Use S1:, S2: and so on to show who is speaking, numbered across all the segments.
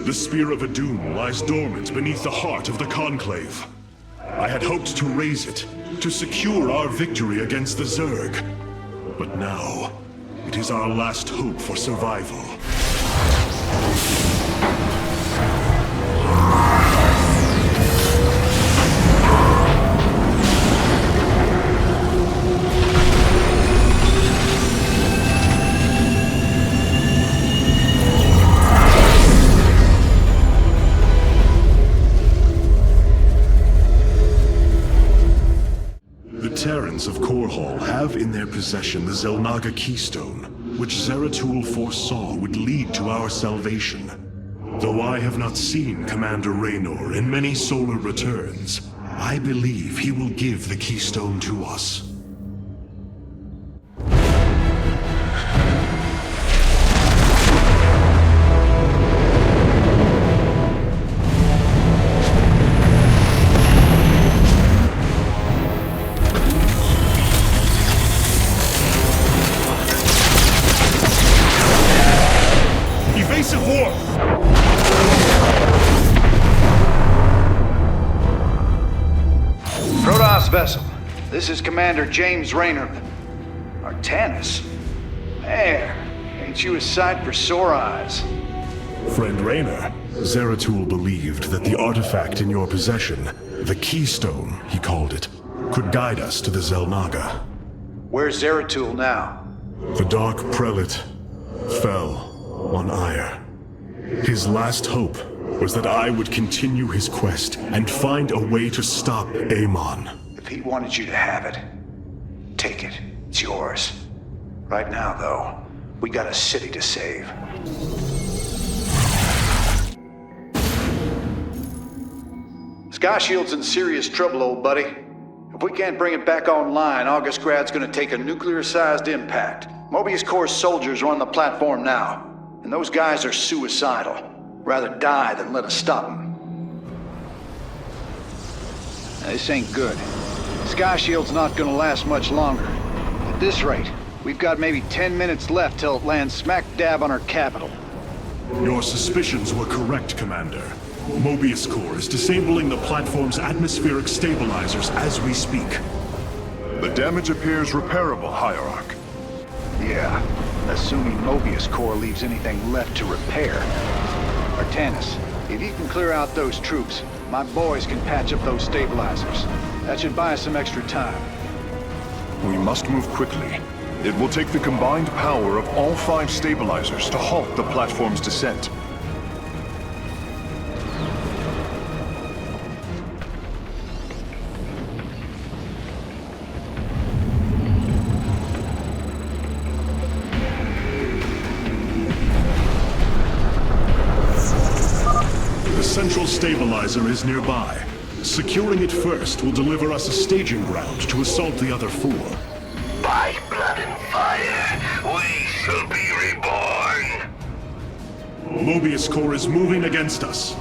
S1: The Spear of Adun lies dormant beneath the heart of the Conclave. I had hoped to raise it, to secure our victory against the Zerg. But now, it is our last hope for survival. The Terrans of Korhal have in their possession the Xel'Naga keystone, which Zeratul foresaw would lead to our salvation. Though I have not seen Commander Raynor in many solar returns, I believe he will give the keystone to us.
S2: Vessel. This is Commander James Raynor. Artanis? Man, ain't you a sight for sore eyes?
S1: Friend Raynor, Zeratul believed that the artifact in your possession, the keystone, he called it, could guide us to the Xel'Naga.
S2: Where's Zeratul now?
S1: The Dark Prelate fell on ire. His last hope was that I would continue his quest and find a way to stop Amon.
S2: If he wanted you to have it, take it. It's yours. Right now, though, we got a city to save. Sky Shield's in serious trouble, old buddy. If we can't bring it back online, Augustgrad's gonna take a nuclear-sized impact. Mobius Corps soldiers are on the platform now, and those guys are suicidal. Rather die than let us stop them. Now, this ain't good. Sky Shield's not gonna last much longer. At this rate, we've got maybe 10 minutes left till it lands smack dab on our capital.
S1: Your suspicions were correct, Commander. Mobius Corps is disabling the platform's atmospheric stabilizers as we speak.
S3: The damage appears repairable, Hierarch.
S2: Yeah, assuming Mobius Corps leaves anything left to repair. Artanis, if you can clear out those troops, my boys can patch up those stabilizers. That should buy us some extra time.
S3: We must move quickly. It will take the combined power of all 5 stabilizers to halt the platform's descent.
S1: The central stabilizer is nearby. Securing it first will deliver us a staging ground to assault the other 4.
S4: By blood and fire, we shall be reborn!
S1: Mobius Corps is moving against us.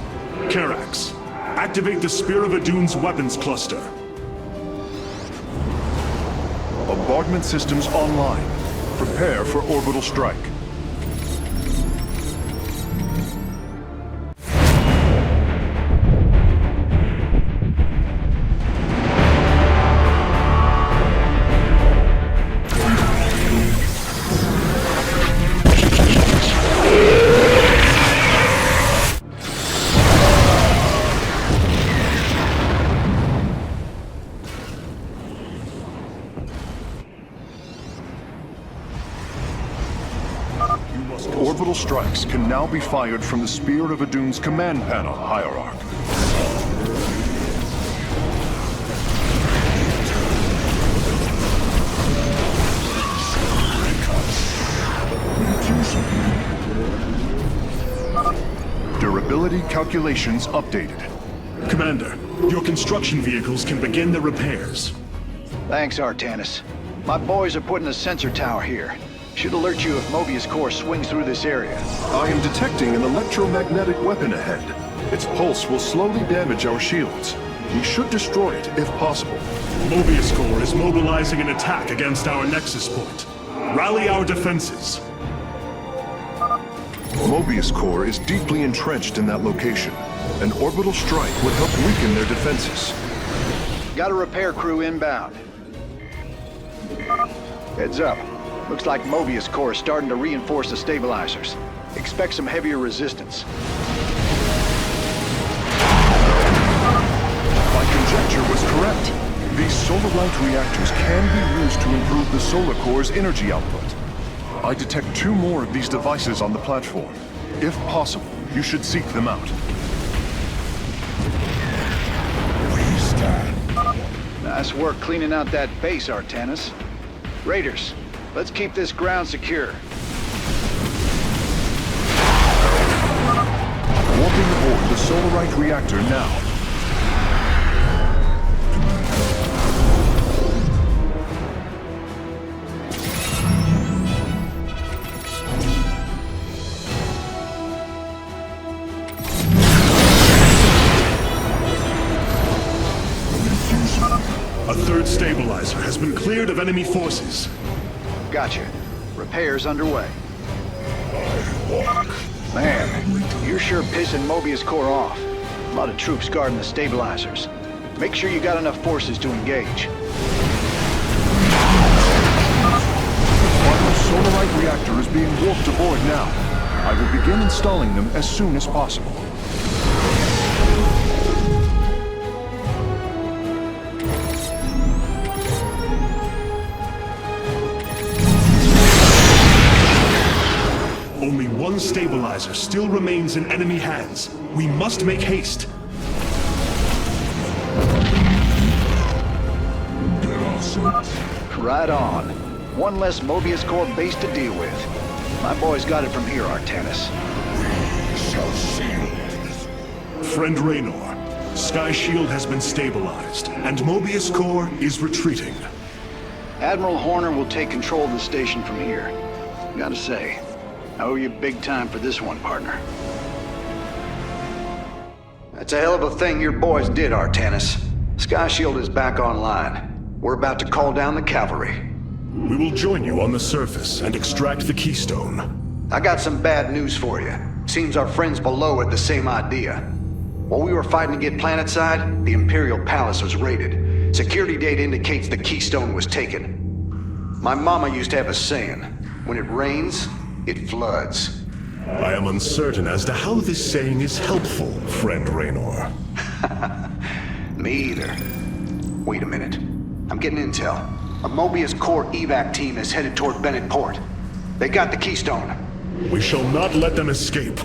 S1: Karax, activate the Spear of Adun's weapons cluster.
S3: Bombardment systems online. Prepare for orbital strike. Orbital strikes can now be fired from the Spear of Adun's command panel, Hierarch. Durability calculations updated.
S1: Commander, your construction vehicles can begin the repairs.
S2: Thanks, Artanis. My boys are putting a sensor tower here. Should alert you if Mobius Corps swings through this area.
S3: I am detecting an electromagnetic weapon ahead. Its pulse will slowly damage our shields. We should destroy it if possible.
S1: Mobius Corps is mobilizing an attack against our nexus point. Rally our defenses.
S3: Mobius Corps is deeply entrenched in that location. An orbital strike would help weaken their defenses.
S2: Got a repair crew inbound. Heads up. Looks like Mobius Corps is starting to reinforce the stabilizers. Expect some heavier resistance.
S3: My conjecture was correct. These solar-light reactors can be used to improve the Solar Corps' energy output. I detect 2 more of these devices on the platform. If possible, you should seek them out.
S2: Nice work cleaning out that base, Artanis. Raiders, let's keep this ground secure.
S3: Warping aboard the solar-light reactor now.
S1: A third stabilizer has been cleared of enemy forces.
S2: Gotcha. Repairs underway. Man, you're sure pissing Mobius Corps off. A lot of troops guarding the stabilizers. Make sure you got enough forces to engage.
S3: The solar-light reactor is being warped aboard now. I will begin installing them as soon as possible.
S1: Only one stabilizer still remains in enemy hands. We must make haste.
S2: Right on. One less Mobius Corps base to deal with. My boys got it from here, Artanis.
S1: Friend Raynor, Sky Shield has been stabilized, and Mobius Corps is retreating.
S2: Admiral Horner will take control of the station from here. Gotta say, I owe you big time for this one, partner. That's a hell of a thing your boys did, Artanis. Sky Shield is back online. We're about to call down the cavalry.
S1: We will join you on the surface and extract the keystone.
S2: I got some bad news for you. Seems our friends below had the same idea. While we were fighting to get planetside, the Imperial Palace was raided. Security data indicates the keystone was taken. My mama used to have a saying, when it rains, it floods.
S1: I am uncertain as to how this saying is helpful, friend Raynor.
S2: Me either. Wait a minute. I'm getting intel. A Mobius Corps evac team is headed toward Bennett Port. They got the keystone.
S1: We shall not let them escape.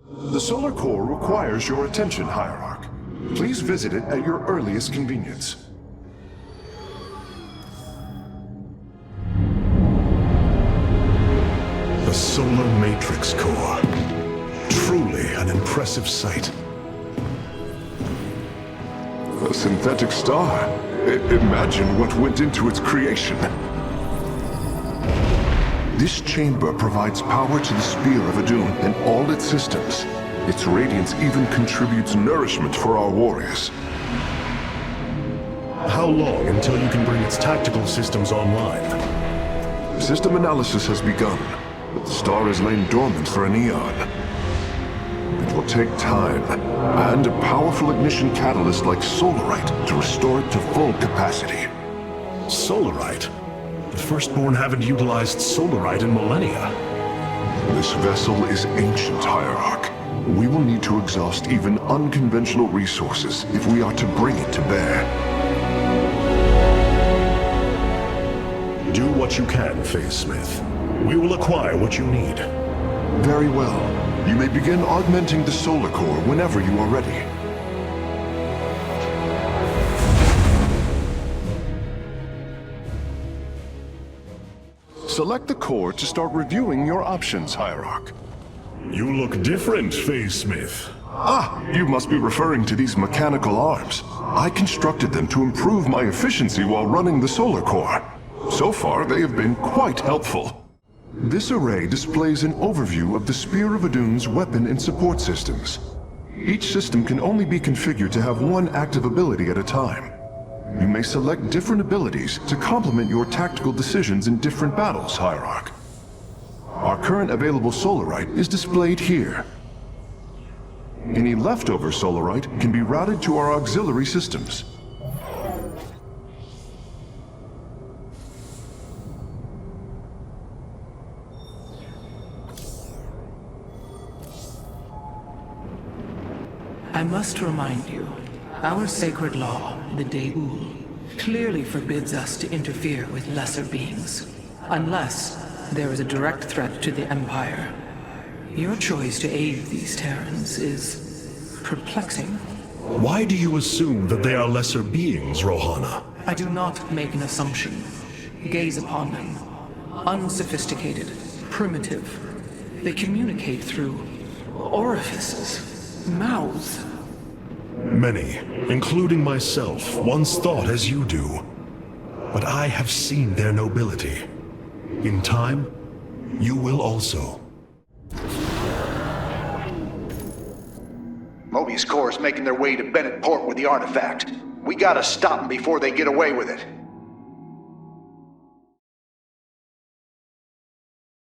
S3: The Solar Corps requires your attention, Hierarch. Please visit it at your earliest convenience.
S1: The Solar Matrix Core. Truly an impressive sight.
S3: A synthetic star. Imagine what went into its creation. This chamber provides power to the Spear of Adun and all its systems. Its radiance even contributes nourishment for our warriors.
S1: How long until you can bring its tactical systems online?
S3: System analysis has begun, but the star has lain dormant for an eon. It will take time, and a powerful ignition catalyst like Solarite to restore it to full capacity.
S1: Solarite? The Firstborn haven't utilized Solarite in millennia.
S3: This vessel is ancient, Hierarch. We will need to exhaust even unconventional resources if we are to bring it to bear.
S1: Do what you can, Phase Smith. We will acquire what you need.
S3: Very well. You may begin augmenting the Solar Core whenever you are ready. Select the core to start reviewing your options, Hierarch.
S1: You look different, Phase Smith.
S3: Ah, you must be referring to these mechanical arms. I constructed them to improve my efficiency while running the Solar Core. So far, they have been quite helpful. This array displays an overview of the Spear of Adun's weapon and support systems. Each system can only be configured to have one active ability at a time. You may select different abilities to complement your tactical decisions in different battles, Hierarch. Our current available solarite is displayed here. Any leftover solarite can be routed to our auxiliary systems.
S5: I must remind you, our sacred law, the De'ul, clearly forbids us to interfere with lesser beings, unless there is a direct threat to the Empire. Your choice to aid these Terrans is perplexing.
S1: Why do you assume that they are lesser beings, Rohana?
S5: I do not make an assumption. Gaze upon them. Unsophisticated, primitive. They communicate through orifices, mouths.
S1: Many, including myself, once thought as you do. But I have seen their nobility. In time, you will also.
S2: Mobius Corps is making their way to Bennett Port with the artifact. We gotta stop them before they get away with it.